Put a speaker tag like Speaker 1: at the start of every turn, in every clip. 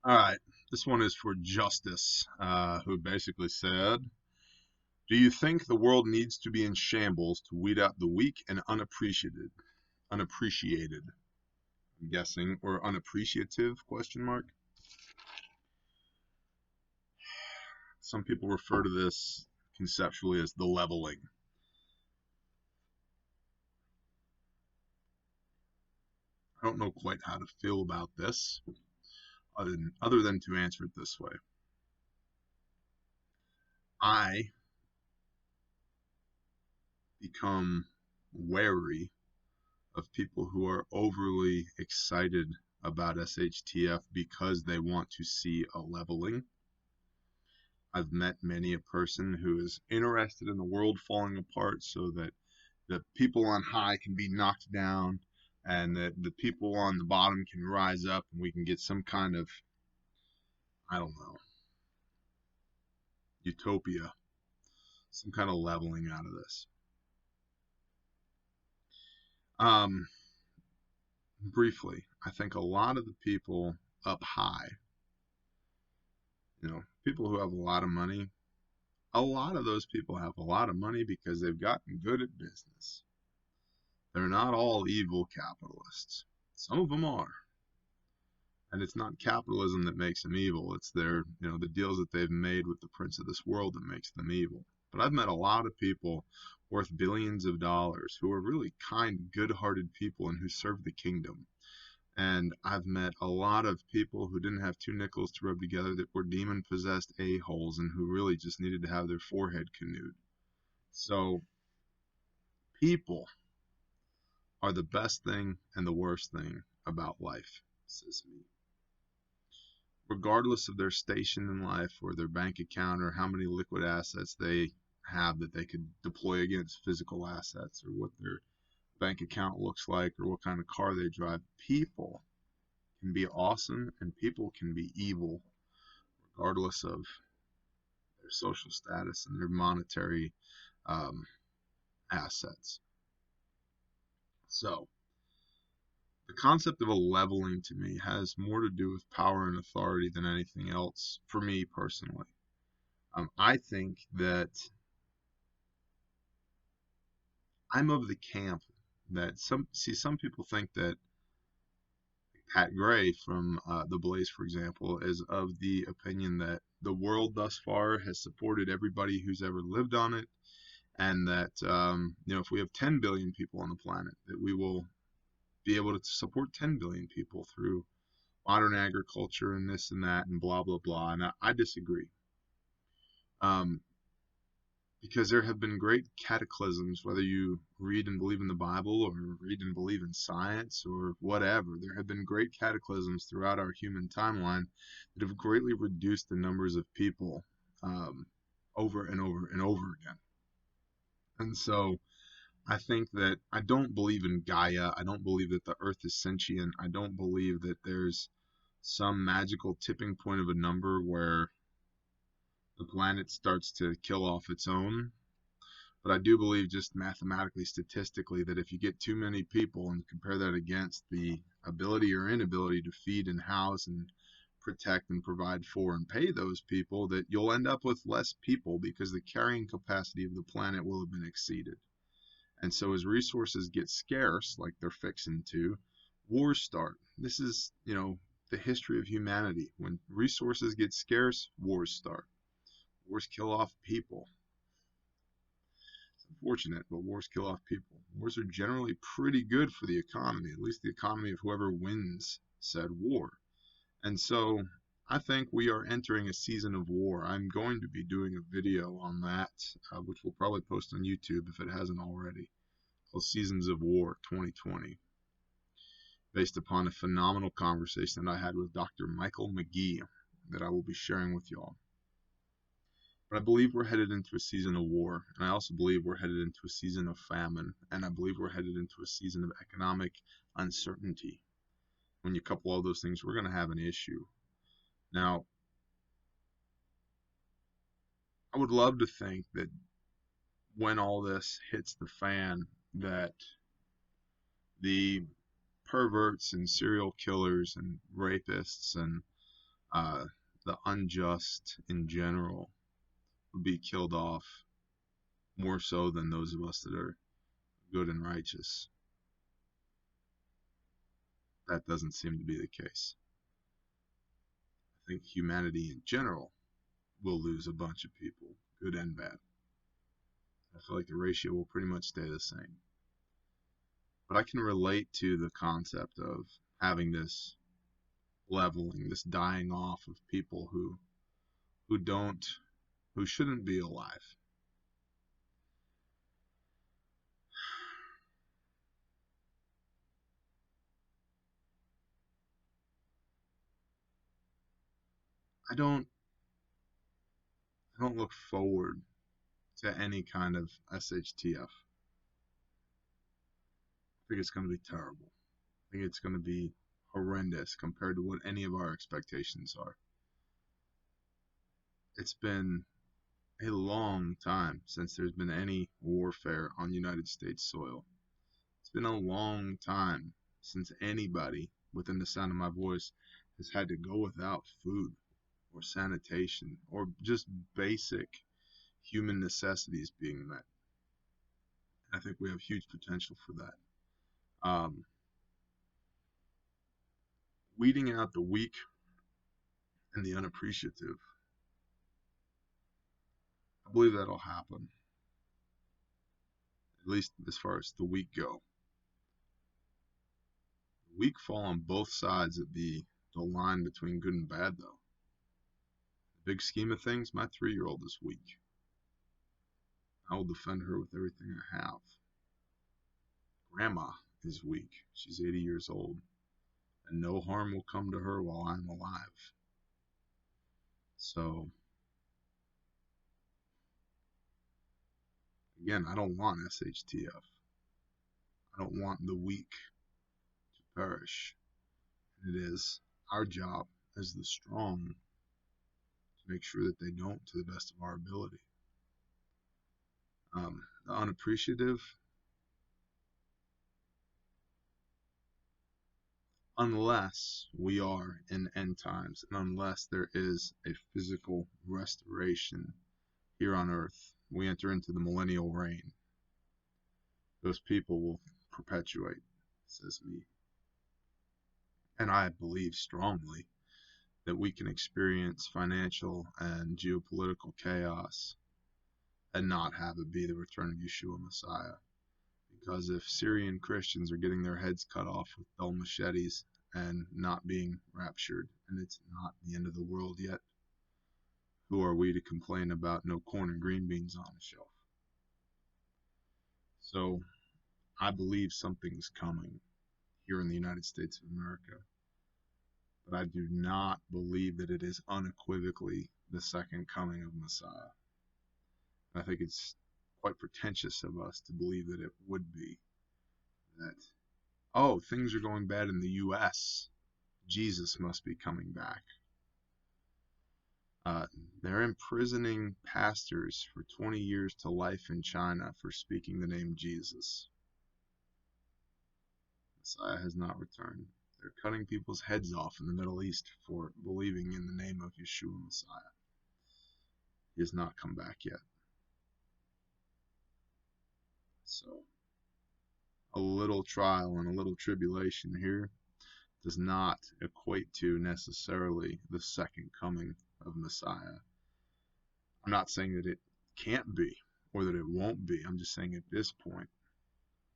Speaker 1: All right, this one is for Justice, who basically said, "Do you think the world needs to be in shambles to weed out the weak and unappreciated? Unappreciated, I'm guessing, or unappreciative? Question mark. Some people refer to this conceptually as the leveling. I don't know quite how to feel about this, other than to answer it this way. I become wary of people who are overly excited about SHTF because they want to see a leveling. I've met many a person who is interested in the world falling apart so that the people on high can be knocked down and that the people on the bottom can rise up and we can get some kind of, I don't know, utopia, some kind of leveling out of this. Um, Briefly, I think a lot of the people up high, people who have a lot of money, a lot of those people have a lot of money because they've gotten good at business. They're not all evil capitalists. Some of them are. And it's not capitalism that makes them evil. It's the deals that they've made with the prince of this world that makes them evil. But I've met a lot of people worth billions of dollars who are really kind, good-hearted people and who serve the kingdom. And I've met a lot of people who didn't have two nickels to rub together that were demon-possessed a-holes and who really just needed to have their forehead canoed. So people are the best thing and the worst thing about life, says me. Regardless of their station in life or their bank account or how many liquid assets they have that they could deploy against physical assets or what their bank account looks like or what kind of car they drive, people can be awesome and people can be evil regardless of their social status and their monetary assets. So the concept of a leveling to me has more to do with power and authority than anything else for me personally. I think that I'm of the camp that some people think that Pat Gray from The Blaze, for example, is of the opinion that the world thus far has supported everybody who's ever lived on it, and that if we have 10 billion people on the planet, that we will be able to support 10 billion people through modern agriculture and this and that and blah blah blah. And I disagree, because there have been great cataclysms, whether you read and believe in the Bible or read and believe in science or whatever. There have been great cataclysms throughout our human timeline that have greatly reduced the numbers of people over and over and over again. And so I think that I don't believe in Gaia. I don't believe that the earth is sentient. I don't believe that there's some magical tipping point of a number where the planet starts to kill off its own. But I do believe, just mathematically, statistically, that if you get too many people and compare that against the ability or inability to feed and house and protect and provide for and pay those people, that you'll end up with less people because the carrying capacity of the planet will have been exceeded. And so as resources get scarce, like they're fixing to, wars start. This is, the history of humanity. When resources get scarce, wars start. Wars kill off people. It's unfortunate, but wars kill off people. Wars are generally pretty good for the economy, at least the economy of whoever wins said war. And so I think we are entering a season of war. I'm going to be doing a video on that, which we'll probably post on YouTube if it hasn't already, called Seasons of War 2020, based upon a phenomenal conversation that I had with Dr. Michael McGee that I will be sharing with y'all. But I believe we're headed into a season of war, and I also believe we're headed into a season of famine, and I believe we're headed into a season of economic uncertainty. When you couple all those things, we're going to have an issue. Now, I would love to think that when all this hits the fan, that the perverts and serial killers and rapists and uh, the unjust in general would be killed off more so than those of us that are good and righteous. That doesn't seem to be the case. I think humanity in general will lose a bunch of people, good and bad. I feel like the ratio will pretty much stay the same. But I can relate to the concept of having this leveling, this dying off of people who don't, who shouldn't be alive. I don't look forward to any kind of SHTF. I think it's going to be terrible. I think it's going to be horrendous compared to what any of our expectations are. It's been a long time since there's been any warfare on United States soil. It's been a long time since anybody within the sound of my voice has had to go without food or sanitation or just basic human necessities being met. I think we have huge potential for that. Weeding out the weak and the unappreciative, I believe that'll happen, at least as far as the weak go. The weak fall on both sides of the line between good and bad, though. The big scheme of things, my 3-year-old is weak. I will defend her with everything I have. Grandma is weak. She's 80 years old, and no harm will come to her while I'm alive. So, again, I don't want SHTF. I don't want the weak to perish. And it is our job as the strong to make sure that they don't, to the best of our ability. The unappreciative, unless we are in end times and unless there is a physical restoration here on earth, we enter into the millennial reign. Those people will perpetuate, says me. And I believe strongly that we can experience financial and geopolitical chaos and not have it be the return of Yeshua Messiah. Because if Syrian Christians are getting their heads cut off with dull machetes and not being raptured, and it's not the end of the world yet, who are we to complain about no corn and green beans on the shelf? So I believe something's coming here in the United States of America, but I do not believe that it is unequivocally the second coming of Messiah. I think it's quite pretentious of us to believe that it would be. That, oh, things are going bad in the U.S., Jesus must be coming back. They're imprisoning pastors for 20 years to life in China for speaking the name Jesus. Messiah has not returned. They're cutting people's heads off in the Middle East for believing in the name of Yeshua Messiah. He has not come back yet. So, a little trial and a little tribulation here does not equate to necessarily the second coming of Messiah. I'm not saying that it can't be or that it won't be. I'm just saying at this point,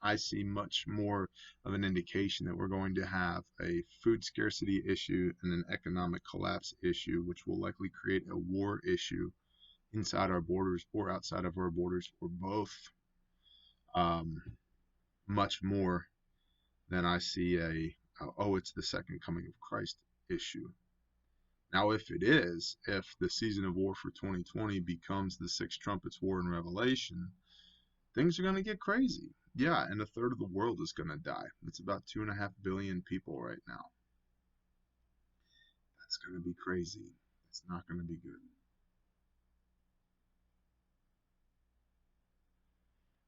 Speaker 1: I see much more of an indication that we're going to have a food scarcity issue and an economic collapse issue, which will likely create a war issue inside our borders or outside of our borders, or both, much more than I see it's the second coming of Christ issue. Now, if it is, if the season of war for 2020 becomes the Six Trumpets War in Revelation, things are going to get crazy. Yeah, and a third of the world is going to die. It's about 2.5 billion people right now. That's going to be crazy. It's not going to be good.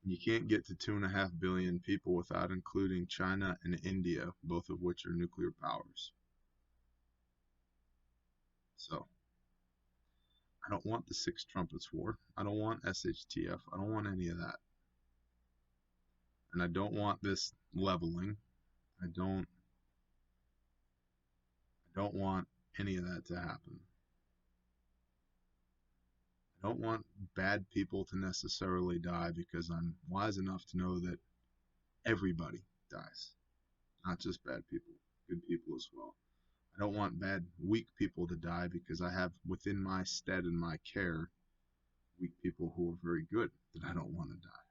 Speaker 1: You can't get to 2.5 billion people without including China and India, both of which are nuclear powers. I don't want the Six Trumpets War. I don't want SHTF. I don't want any of that. And I don't want this leveling. I don't want any of that to happen. I don't want bad people to necessarily die, because I'm wise enough to know that everybody dies. Not just bad people, good people as well. I don't want bad, weak people to die, because I have within my stead and my care weak people who are very good that I don't want to die.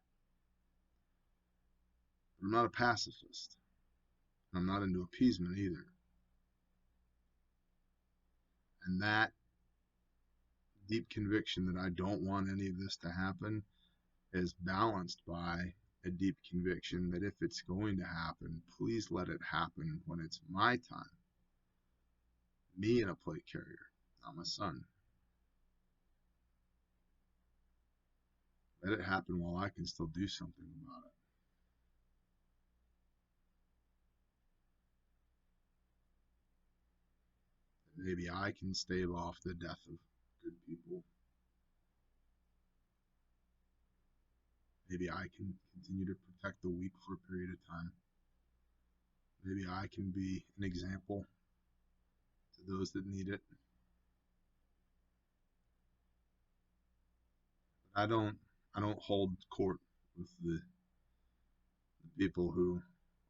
Speaker 1: But I'm not a pacifist. I'm not into appeasement either. And that deep conviction that I don't want any of this to happen is balanced by a deep conviction that if it's going to happen, please let it happen when it's my time. Me in a plate carrier, not my son. Let it happen while I can still do something about it. Maybe I can stave off the death of good people. Maybe I can continue to protect the weak for a period of time. Maybe I can be an example to those that need it. But I don't hold court with the people who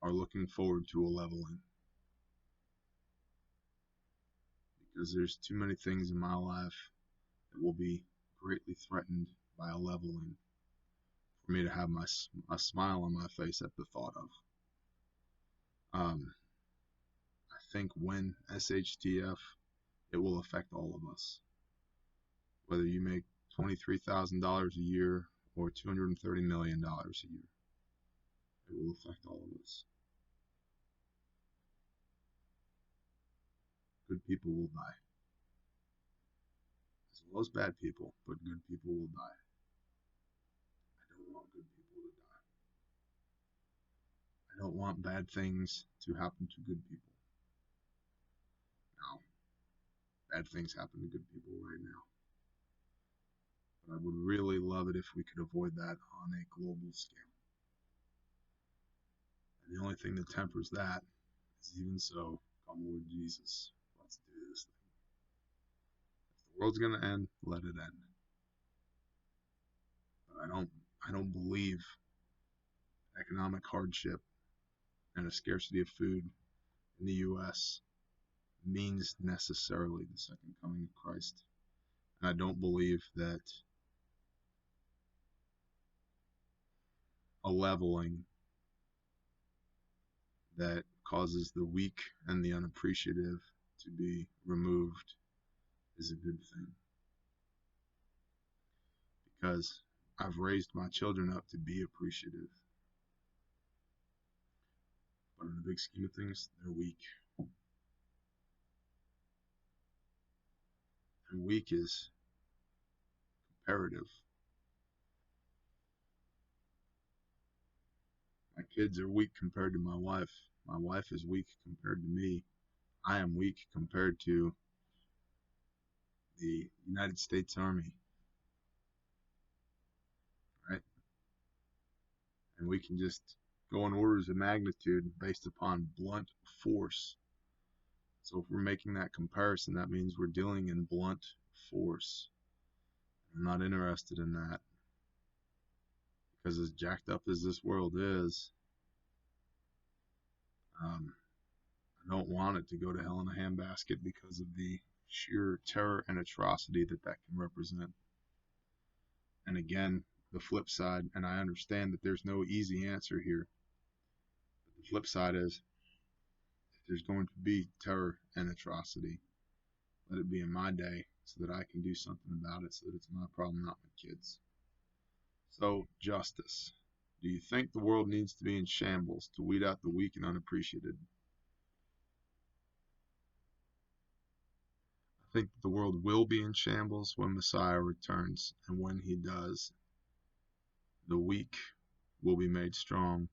Speaker 1: are looking forward to a leveling, because there's too many things in my life that will be greatly threatened by a leveling for me to have a smile on my face at the thought of. I think when SHTF, it will affect all of us. Whether you make $23,000 a year or $230 million a year, it will affect all of us. Good people will die, as well as bad people, but good people will die. I don't want good people to die. I don't want bad things to happen to good people. Now, bad things happen to good people right now. But I would really love it if we could avoid that on a global scale. And the only thing that tempers that is, even so, come Lord Jesus, let's do this thing. If the world's going to end, let it end. But I don't believe economic hardship and a scarcity of food in the U.S. means necessarily the second coming of Christ. And I don't believe that a leveling that causes the weak and the unappreciative to be removed is a good thing. Because I've raised my children up to be appreciative. But in the big scheme of things, they're weak. And weak is comparative. My kids are weak compared to my wife. My wife is weak compared to me. I am weak compared to the United States Army. Right? And we can just go in orders of magnitude based upon blunt force. So if we're making that comparison, that means we're dealing in blunt force. I'm not interested in that. Because as jacked up as this world is, I don't want it to go to hell in a handbasket because of the sheer terror and atrocity that can represent. And again, the flip side, and I understand that there's no easy answer here, but the flip side is, if there's going to be terror and atrocity, let it be in my day so that I can do something about it, so that it's my problem, not my kids. So, justice. Do you think the world needs to be in shambles to weed out the weak and unappreciated? I think the world will be in shambles when Messiah returns, and when he does, the weak will be made strong,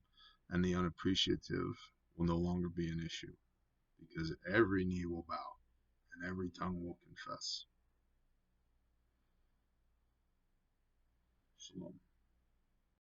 Speaker 1: and the unappreciative will no longer be an issue, because every knee will bow and every tongue will confess. Jerusalem.